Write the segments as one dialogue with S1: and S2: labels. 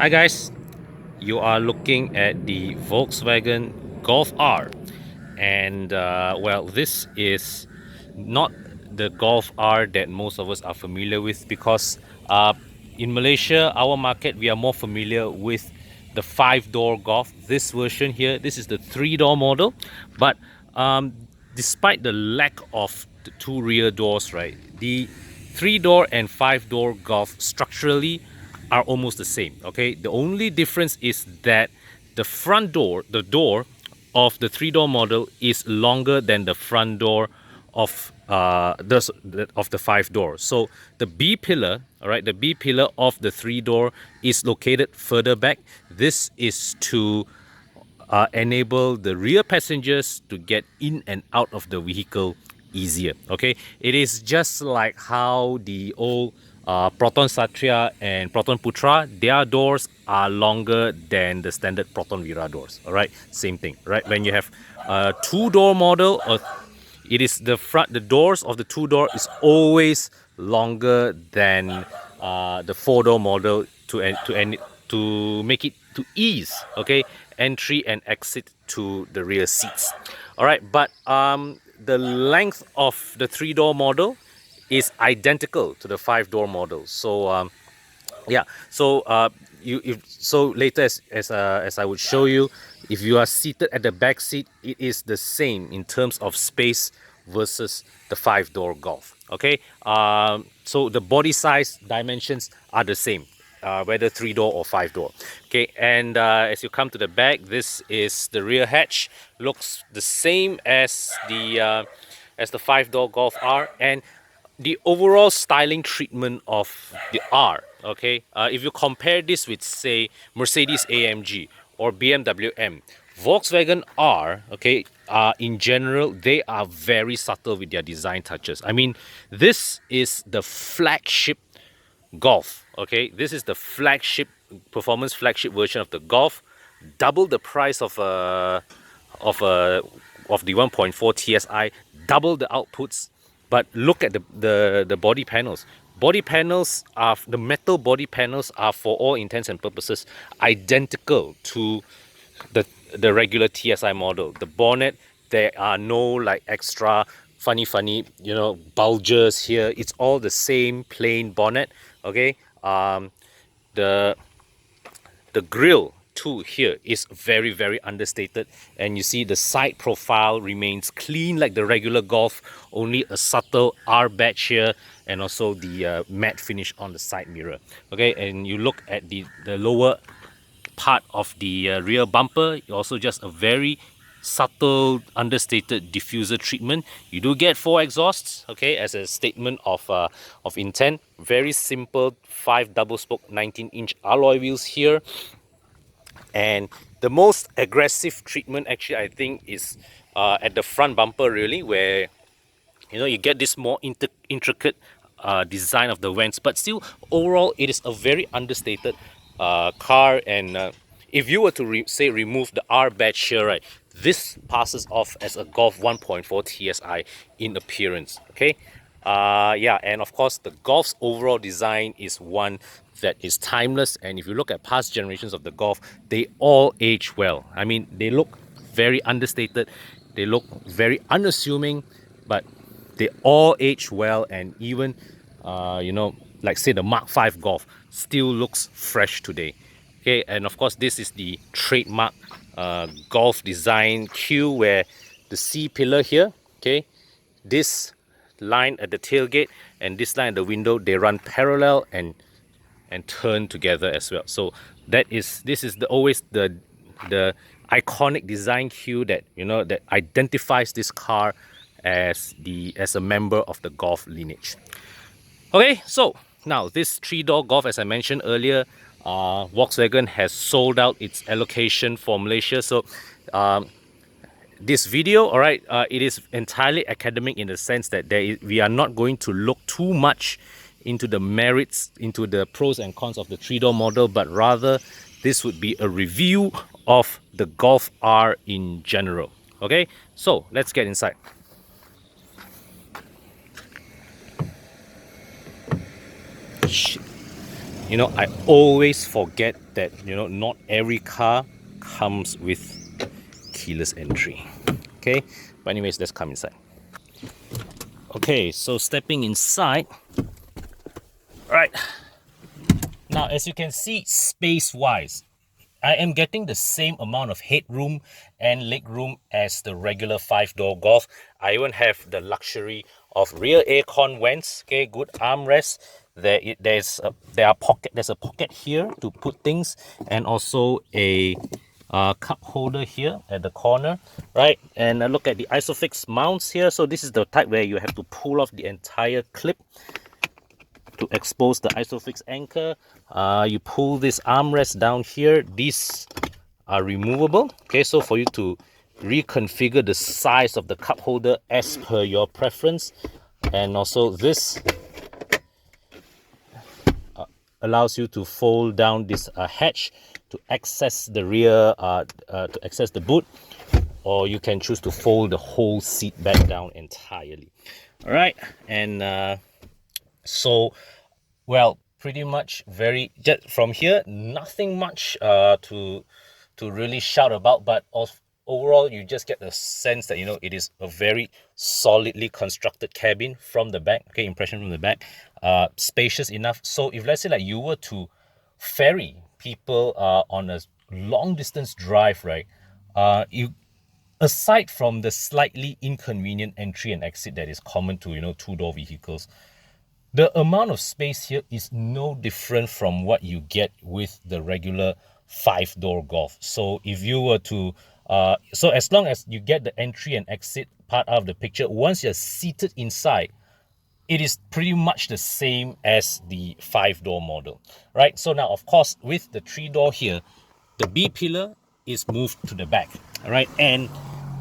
S1: Hi guys, you are looking at the Volkswagen Golf R, and well, this is not the Golf R that most of us are familiar with because in Malaysia, our market, we are more familiar with the 5-door Golf. This version here, this is the 3-door model, but despite the lack of the 2 rear doors, right, the 3-door and 5-door Golf structurally are almost the same. Okay, the only difference is that the front door, the door of the 3-door model is longer than the front door of the 5-door. So the B pillar, all right, the B pillar of the 3-door is located further back. This is to enable the rear passengers to get in and out of the vehicle easier. Okay, it is just like how the old Proton Satria and Proton Putra, their doors are longer than the standard Proton Vira doors. All right, same thing, right? When you have a 2-door model, or it is the front, the doors of the 2-door is always longer than the 4-door model to make it to ease, okay, entry and exit to the rear seats. All right, but the length of the 3-door model is identical to the 5-door model. So yeah, so so later, as I would show you, if you are seated at the back seat, it is the same in terms of space versus the 5-door Golf. Okay, so the body size dimensions are the same, whether 3-door or 5-door. Okay, and as you come to the back, this is the rear hatch. Looks the same as the 5-door Golf R, and the overall styling treatment of the R, okay, if you compare this with, say, Mercedes AMG or BMW M, Volkswagen R, okay, in general, they are very subtle with their design touches. I mean, this is the flagship Golf, okay, this is the flagship performance flagship version of the Golf, double the price of of a of the 1.4 TSI, double the outputs. But look at the body panels. Body panels are, the metal body panels are, for all intents and purposes, identical to the regular TSI model. The bonnet, there are no like extra funny bulges here. It's all the same plain bonnet. Okay, the grill too here is very understated, and you see the side profile remains clean like the regular Golf, only a subtle R badge here, and also the matte finish on the side mirror. Okay, and you look at the lower part of the rear bumper, also just a very subtle understated diffuser treatment. You do get 4 exhausts, okay, as a statement of intent. Very simple 5 double spoke 19-inch alloy wheels here. And the most aggressive treatment, actually, I think, is at the front bumper, really, where you get this more intricate design of the vents, but still overall it is a very understated car. And if you were to say remove the R badge here, right, this passes off as a Golf 1.4 TSI in appearance. Okay, yeah, and of course the Golf's overall design is one that is timeless, and if you look at past generations of the Golf, they all age well. I mean, they look very understated, they look very unassuming, but they all age well, and even like say the Mark 5 Golf still looks fresh today. Okay, and of course this is the trademark Golf design Q, where the C pillar here, okay, this line at the tailgate and this line at the window, they run parallel and turn together as well. So this is always the iconic design cue that that identifies this car as a member of the Golf lineage. Okay, so now this 3-door Golf, as I mentioned earlier, Volkswagen has sold out its allocation for Malaysia. So this video, all right, it is entirely academic in the sense that we are not going to look too much into the merits, into the pros and cons of the 3-door model, but rather this would be a review of the Golf R in general. Okay, so let's get inside. Shit. I always forget that, you know, not every car comes with keyless entry. Okay, but anyways, let's come inside. Okay, so stepping inside. Right, now as you can see, space wise, I am getting the same amount of headroom and legroom as the regular 5-door Golf. I even have the luxury of rear aircon vents. Okay, good armrest. There's a pocket here to put things, and also a cup holder here at the corner, right? And look at the Isofix mounts here. So this is the type where you have to pull off the entire clip to expose the Isofix anchor. You pull this armrest down here. These are removable. Okay, so for you to reconfigure the size of the cup holder as per your preference. And also this allows you to fold down this hatch to access the rear, to access the boot, or you can choose to fold the whole seat back down entirely. All right, and so, well, pretty much just from here, nothing much to really shout about, but overall you just get the sense that, you know, it is a very solidly constructed cabin from the back. Okay, impression from the back, spacious enough. So if, let's say, like, you were to ferry people on a long distance drive, right, you, aside from the slightly inconvenient entry and exit that is common to, you know, 2-door vehicles, the amount of space here is no different from what you get with the regular 5-door Golf. So if you were to, so as long as you get the entry and exit part out of the picture, once you're seated inside, it is pretty much the same as the 5-door model, right? So now, of course, with the 3-door here, the B pillar is moved to the back, all right? And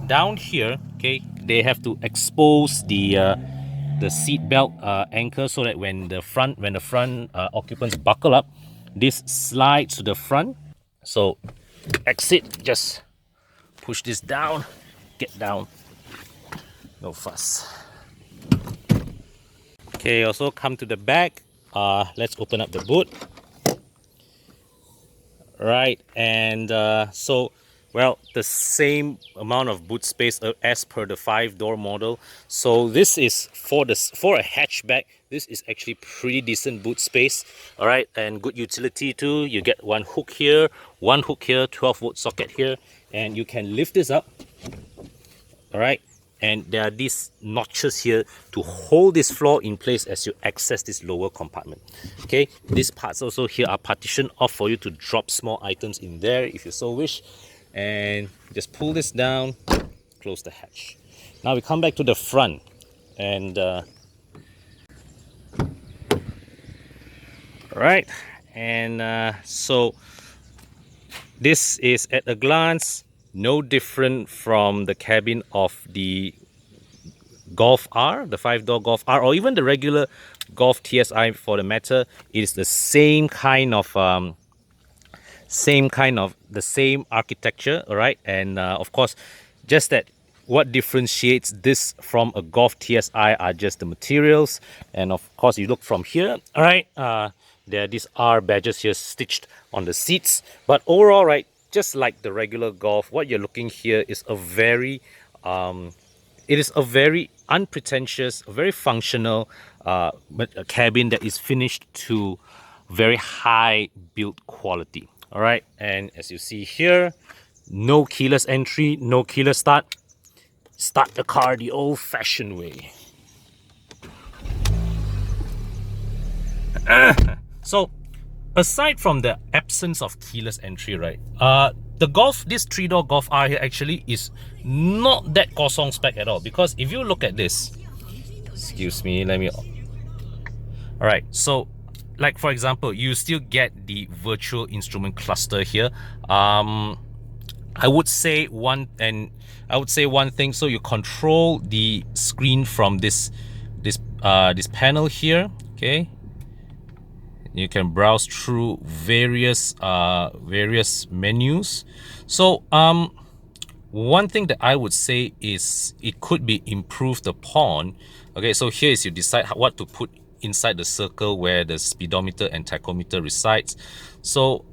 S1: down here, okay, they have to expose the seat belt anchor, so that when the front occupants buckle up, this slides to the front. So exit, just push this down, get down, no fuss. Okay, also come to the back. Let's open up the boot. Right, and so, well, the same amount of boot space as per the 5-door model. So this is for a hatchback. This is actually pretty decent boot space. All right, and good utility too. You get one hook here, 12-volt socket here, and you can lift this up. All right, and there are these notches here to hold this floor in place as you access this lower compartment. Okay, these parts also here are partitioned off for you to drop small items in there if you so wish. And just pull this down, close the hatch. Now we come back to the front, and right, and so this is at a glance no different from the cabin of the Golf R, the 5-door Golf R, or even the regular Golf TSI for the matter. It is the same kind of the same architecture, all right? And of course, just that what differentiates this from a Golf TSI are just the materials. And of course, you look from here, all right, there are these R badges here stitched on the seats. But overall, right, just like the regular Golf, what you're looking here is a very unpretentious, very functional a cabin that is finished to very high build quality. All right, and as you see here, no keyless entry, no keyless start. Start the car the old-fashioned way. So, aside from the absence of keyless entry, right, this 3-door Golf R here actually is not that kosong spec at all. Because if you look at this, excuse me, let me. All right, so, like for example, you still get the virtual instrument cluster here. I would say one thing. So you control the screen from this panel here. Okay, you can browse through various menus. So one thing that I would say is it could be improved upon. Okay, so here is you decide what to put inside the circle where the speedometer and tachometer resides. So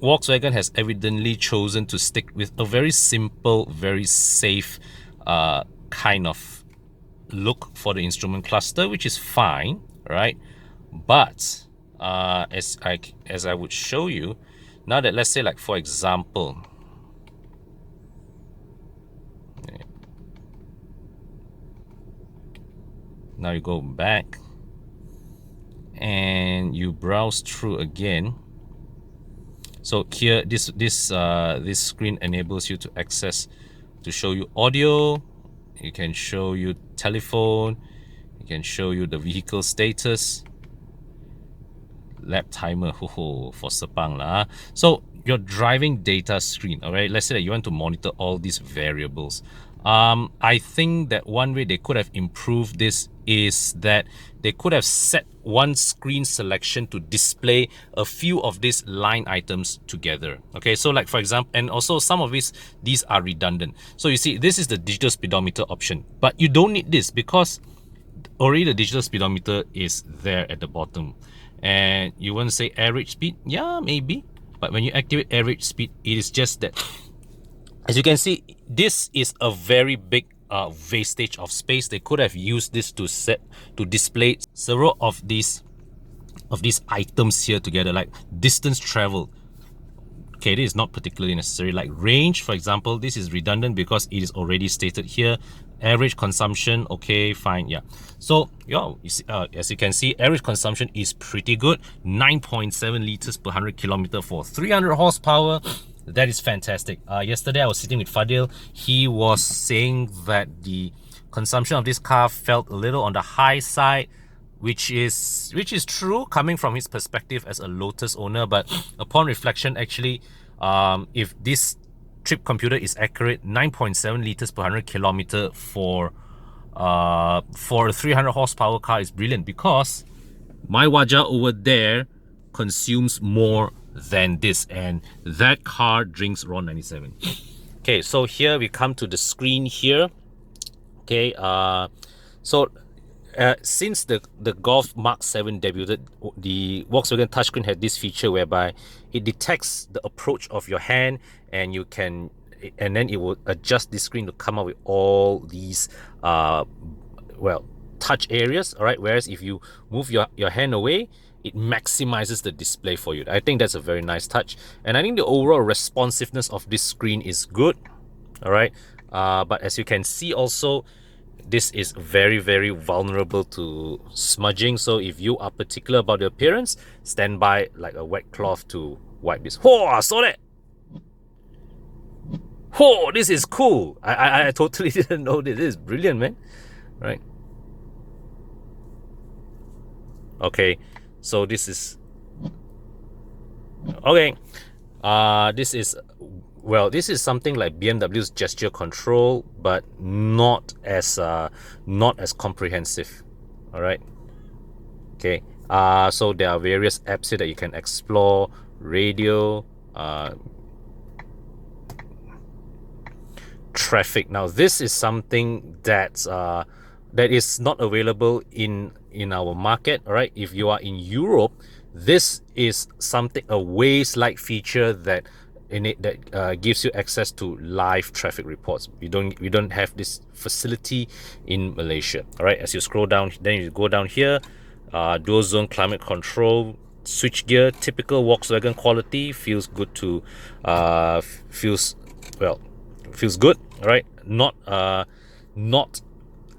S1: Volkswagen has evidently chosen to stick with a very simple, very safe kind of look for the instrument cluster, which is fine, right? But as I would show you, now that, let's say, like for example, now you go back and you browse through again. So here, this screen enables you to access, to show you audio. It can show you telephone. It can show you the vehicle status, lap timer, for Sepang lah. So your driving data screen, all right? Let's say that you want to monitor all these variables. I think that one way they could have improved this is that they could have set one screen selection to display a few of these line items together. Okay, so like for example, and also some of these are redundant. So you see, this is the digital speedometer option, but you don't need this because already the digital speedometer is there at the bottom. And you want to say average speed? Yeah, maybe. But when you activate average speed, it is just that, as you can see, this is a very big wastage of space. They could have used this to display several of these items here together, like distance travel. Okay, this is not particularly necessary. Like range, for example, this is redundant because it is already stated here. Average consumption, okay, fine, yeah. So yeah, as you can see, average consumption is pretty good. 9.7 liters per 100 kilometer for 300 horsepower. That is fantastic. Yesterday I was sitting with Fadil. He was saying that the consumption of this car felt a little on the high side, which is true coming from his perspective as a Lotus owner. But upon reflection, actually, if this trip computer is accurate, 9.7 liters per 100 kilometer for a 300 horsepower car is brilliant, because my Wajah over there consumes more than this, and that car drinks RON 97. Okay, so here we come to the screen here. Okay, since the Golf Mark 7 debuted, the Volkswagen Touchscreen had this feature whereby it detects the approach of your hand, and then it will adjust the screen to come up with all these touch areas. All right, whereas if you move your hand away, it maximizes the display for you. I think that's a very nice touch, and I think the overall responsiveness of this screen is good. All right, but as you can see also, this is very, very vulnerable to smudging. So if you are particular about the appearance, stand by like a wet cloth to wipe this. Oh, I saw that. Oh, this is cool. I totally didn't know this. This is brilliant, man. Right. Okay, so this is okay. This is something like BMW's gesture control, but not as comprehensive. All right. Okay. So there are various apps here that you can explore. Radio, traffic. Now this is something that is not available in our market. All right. If you are in Europe, this is a Waze-like feature that gives you access to live traffic reports. We don't have this facility in Malaysia. All right, as you scroll down, then you go down here, dual zone climate control, switch gear, typical Volkswagen quality, feels good to feels good. All right, not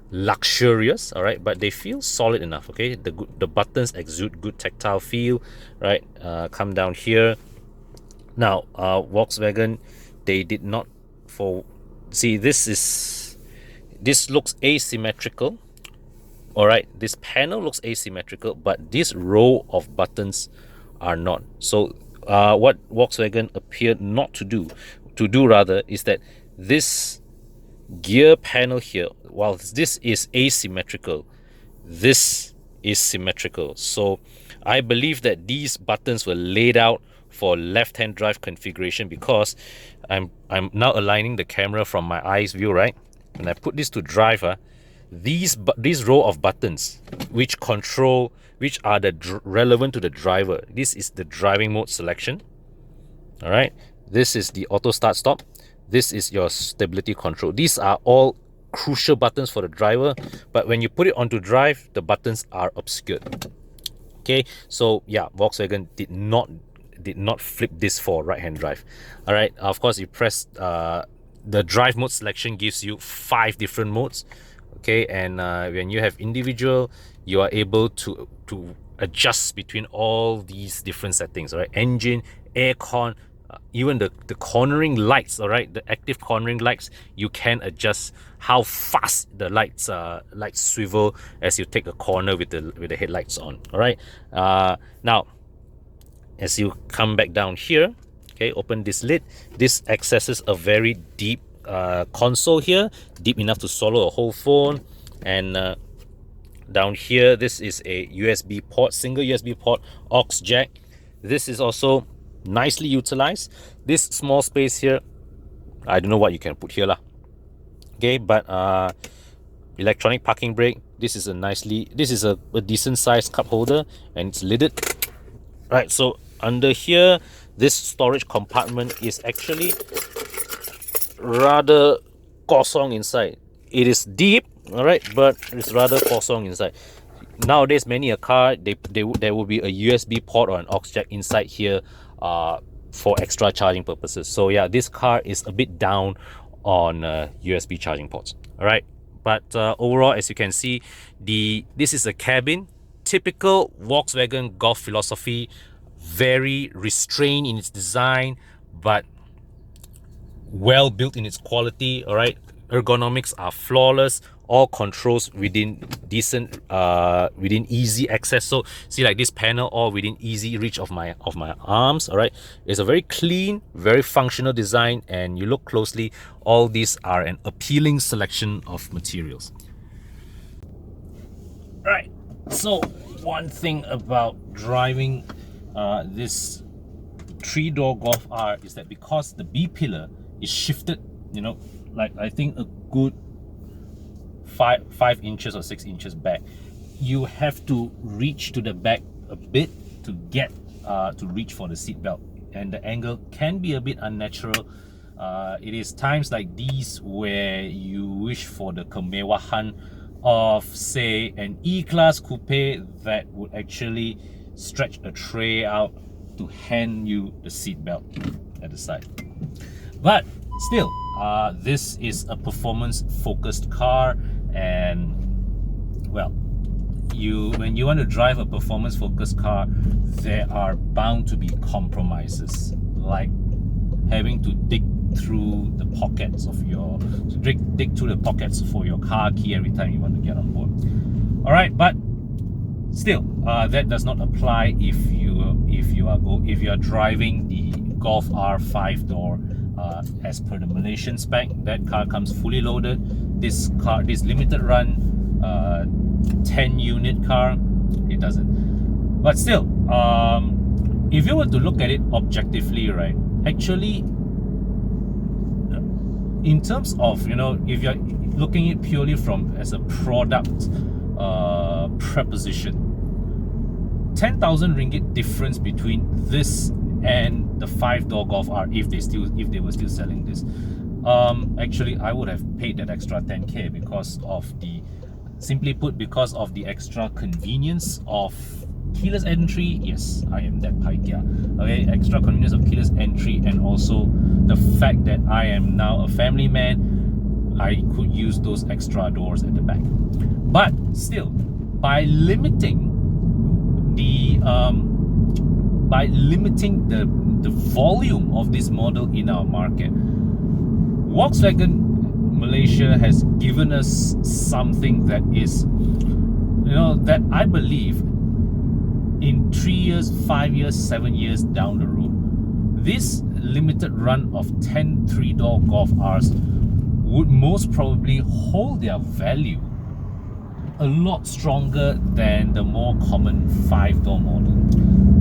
S1: luxurious, all right, but they feel solid enough. Okay, the buttons exude good tactile feel, right? Come down here. Now, Volkswagen, they did not this looks asymmetrical. All right, this panel looks asymmetrical, but this row of buttons are not. So what Volkswagen appeared not to do rather, is that this gear panel here, while this is asymmetrical, this is symmetrical. So I believe that these buttons were laid out for left-hand drive configuration, because I'm now aligning the camera from my eyes view, right? When I put this to drive, these row of buttons which are relevant to the driver. This is the driving mode selection. All right, this is the auto start stop. This is your stability control. These are all crucial buttons for the driver, but when you put it onto drive, the buttons are obscured. Okay, so yeah, Volkswagen did not flip this for right hand drive. All right, of course you press the drive mode selection gives you 5 different modes. Okay, and when you have individual, you are able to adjust between all these different settings. All right, engine, aircon, even the cornering lights. All right, the active cornering lights, you can adjust how fast the lights swivel as you take a corner with the headlights on. All right, now as you come back down here, okay, open this lid. This accesses a very deep console here, deep enough to swallow a whole phone. And down here, this is a USB port, single USB port, aux jack. This is also nicely utilized. This small space here, I don't know what you can put here lah. Okay, but electronic parking brake. This is a decent sized cup holder, and it's lidded. Right, so under here, this storage compartment is actually rather kosong inside. It is deep, all right, but it's rather kosong inside. Nowadays, many a car, there will be a USB port or an aux jack inside here for extra charging purposes. So yeah, this car is a bit down on USB charging ports. All right, but overall, as you can see, this is a cabin, typical Volkswagen Golf philosophy, very restrained in its design, but well built in its quality. All right, ergonomics are flawless, all controls within decent within easy access. So see, like this panel all within easy reach of my arms. All right, it's a very clean, very functional design, and you look closely, all these are an appealing selection of materials. Right, so one thing about driving this 3-door Golf R is that because the B pillar is shifted, you know, like I think a good 5 inches or 6 inches back, you have to reach to the back a bit to get to reach for the seat belt, and the angle can be a bit unnatural. It is times like these where you wish for the kemewahan of, say, an E-Class coupe that would actually stretch a tray out to hand you the seat belt at the side. But still, this is a performance focused car, and well, when you want to drive a performance focused car, there are bound to be compromises, like having to dig through the pockets of your dig through the pockets for your car key every time you want to get on board. All right, but still, that does not apply if you are driving the Golf R 5-door as per the Malaysian spec. That car comes fully loaded. This limited run 10 unit car, it doesn't. But still, if you were to look at it objectively, right, actually, in terms of, you know, if you're looking at it purely from as a product preposition, 10,000 ringgit difference between this and the 5-door Golf R, if they were still selling this. Actually, I would have paid that extra 10k because of the, simply put, because of the extra convenience of keyless entry. Yes, I am that paikia. Okay, extra convenience of keyless entry, and also the fact that I am now a family man, I could use those extra doors at the back. But still, by limiting the volume of this model in our market, Volkswagen Malaysia has given us something that is, you know, that I believe in 3 years, 5 years, 7 years down the road, this limited run of 10 3-door Golf Rs would most probably hold their value a lot stronger than the more common 5-door model.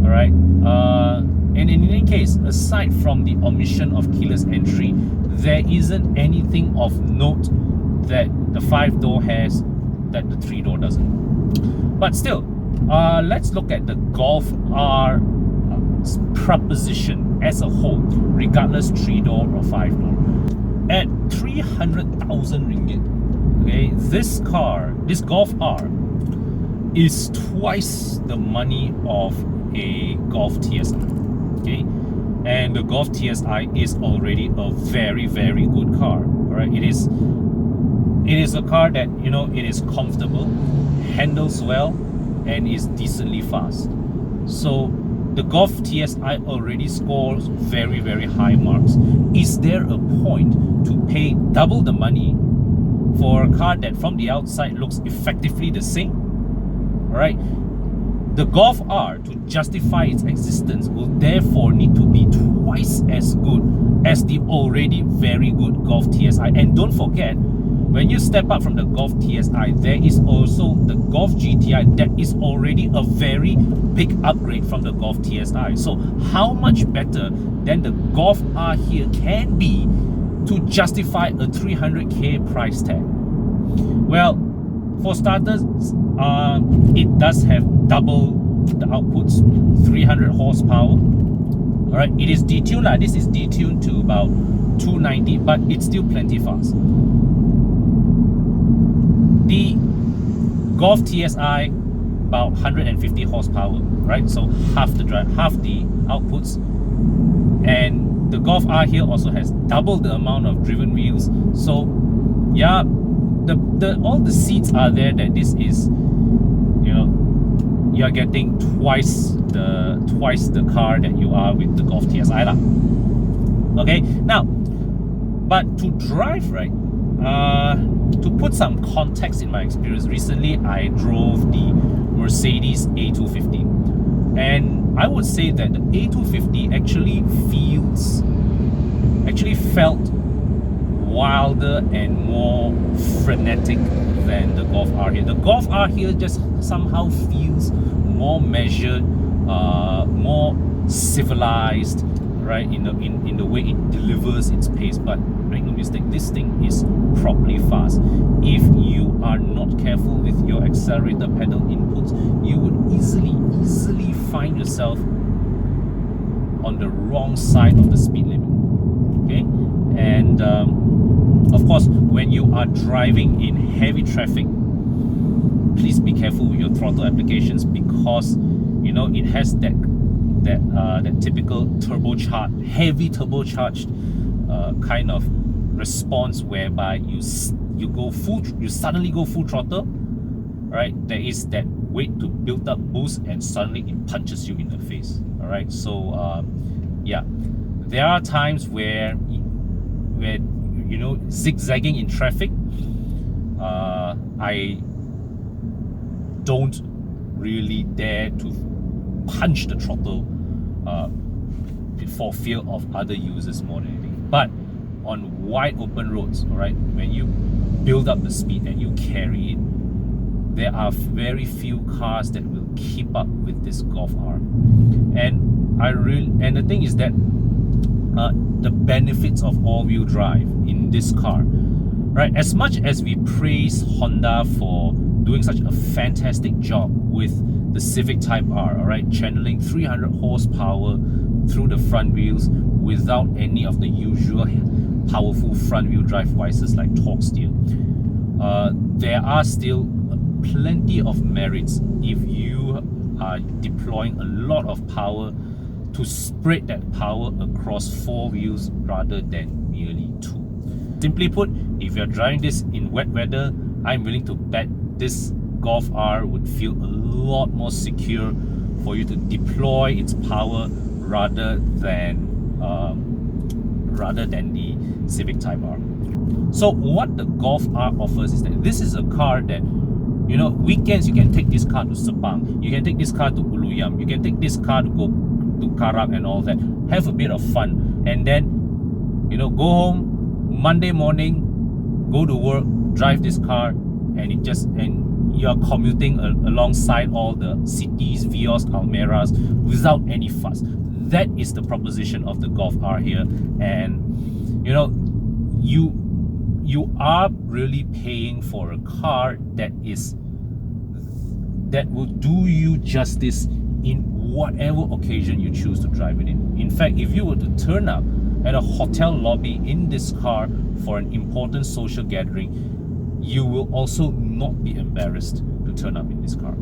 S1: All right, and in any case, aside from the omission of keyless entry, there isn't anything of note that the 5-door has that the 3-door doesn't. But still, let's look at the Golf R proposition as a whole, regardless 3-door or 5-door. At 300,000 ringgit, okay, this Golf R is twice the money of a Golf TSI, okay? And the Golf TSI is already a very, very good car, all right? It is a car that, you know, it is comfortable, handles well, and is decently fast. So the Golf TSI already scores very, very high marks. Is there a point to pay double the money for a car that from the outside looks effectively the same? All right. The Golf R, to justify its existence, will therefore need to be twice as good as the already very good Golf TSI. And don't forget, when you step up from the Golf TSI, there is also the Golf GTI that is already a very big upgrade from the Golf TSI. So how much better than the Golf R here can be to justify a 300k price tag? Well, for starters, it does have double the outputs, 300 horsepower. All right, it is detuned. This is detuned to about 290, but it's still plenty fast. The Golf TSI, about 150 horsepower, right? So half the outputs. And the Golf R here also has double the amount of driven wheels. So yeah, all the seats are there that this is, you know, you're getting twice the car that you are with the Golf TSI lah. Okay, now, but to drive, right? To put some context in my experience, recently I drove the Mercedes A250, and I would say that the A250 actually felt wilder and more frenetic than the Golf R here. The Golf R here just somehow feels more measured, more civilized, right, in the way it delivers its pace. But make no mistake, this thing is properly fast. If you are not careful with your accelerator pedal inputs, you would easily find yourself on the wrong side of the speed limit. Okay, and of course, when you are driving in heavy traffic, please be careful with your throttle applications, because you know it has that typical heavy turbocharged kind of response, whereby you suddenly go full throttle, right? There is that wait to build up boost, and suddenly it punches you in the face. All right, so yeah, there are times where you know, zigzagging in traffic, I don't really dare to punch the throttle for fear of other users more than anything. But on wide open roads, all right, when you build up the speed and you carry it, there are very few cars that will keep up with this Golf R. And the thing is that the benefits of all-wheel drive in this car, right? As much as we praise Honda for doing such a fantastic job with the Civic Type R, all right, channeling 300 horsepower through the front wheels without any of the usual powerful front-wheel drive vices like torque steer, there are still plenty of merits if you are deploying a lot of power to spread that power across 4 wheels rather than merely 2. Simply put, if you're driving this in wet weather, I'm willing to bet this Golf R would feel a lot more secure for you to deploy its power rather than the Civic Type R. So what the Golf R offers is that this is a car that, you know, weekends you can take this car to Sepang, you can take this car to Uluyam, you can take this car to go to Karak and all that, have a bit of fun, and then, you know, go home Monday morning, go to work, drive this car, and you're commuting alongside all the cities, Vios, Almeras without any fuss. That is the proposition of the Golf R here. And you know, you are really paying for a car that will do you justice in whatever occasion you choose to drive it in. In fact, if you were to turn up at a hotel lobby in this car for an important social gathering, you will also not be embarrassed to turn up in this car.